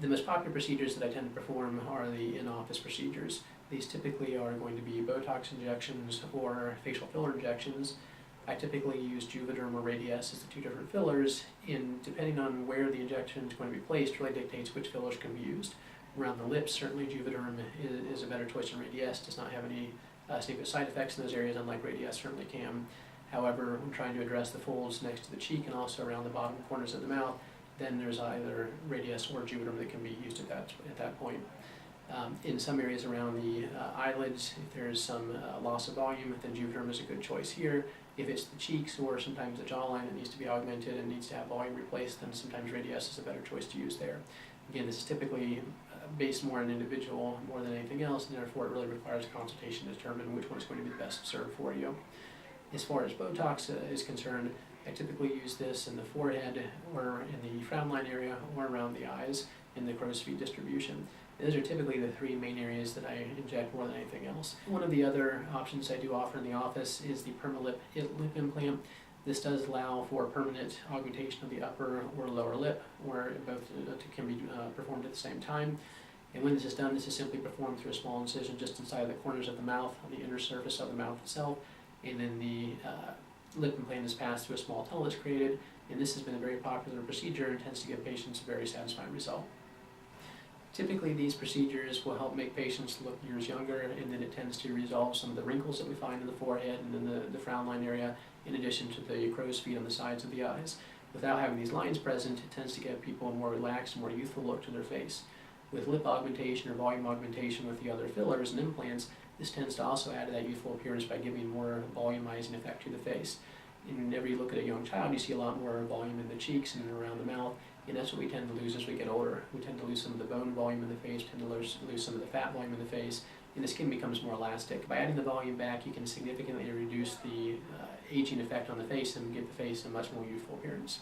The most popular procedures that I tend to perform are the in-office procedures. These typically are going to be Botox injections or facial filler injections. I typically use Juvederm or Radiesse as the two different fillers, and depending on where the injection is going to be placed really dictates which fillers can be used. Around the lips, certainly Juvederm is a better choice than Radiesse. Does not have any significant side effects in those areas, unlike Radiesse certainly can. However, when trying to address the folds next to the cheek and also around the bottom corners of the mouth, then there's either Radiesse or Juvederm that can be used at that point. In some areas around the eyelids, if there's some loss of volume, then Juvederm is a good choice here. If it's the cheeks or sometimes the jawline that needs to be augmented and needs to have volume replaced, then sometimes Radiesse is a better choice to use there. Again, this is typically based more on individual more than anything else, and therefore it really requires a consultation to determine which one is going to be the best served for you. As far as Botox is concerned, I typically use this in the forehead or in the frown line area or around the eyes in the crow's feet distribution. Those are typically the three main areas that I inject more than anything else. One of the other options I do offer in the office is the PermaLip lip implant. This does allow for permanent augmentation of the upper or lower lip, where both can be performed at the same time. And when this is done, this is simply performed through a small incision just inside the corners of the mouth, on the inner surface of the mouth itself, and then the lip implant is passed through a small tunnel that's created, and this has been a very popular procedure and tends to give patients a very satisfying result. Typically, these procedures will help make patients look years younger, and then it tends to resolve some of the wrinkles that we find in the forehead and in the frown line area, in addition to the crow's feet on the sides of the eyes. Without having these lines present, it tends to give people a more relaxed, more youthful look to their face. With lip augmentation or volume augmentation with the other fillers and implants, this tends to also add to that youthful appearance by giving more volumizing effect to the face. And whenever you look at a young child, you see a lot more volume in the cheeks and around the mouth, and that's what we tend to lose as we get older. We tend to lose some of the bone volume in the face, tend to lose some of the fat volume in the face, and the skin becomes more elastic. By adding the volume back, you can significantly reduce the aging effect on the face and give the face a much more youthful appearance.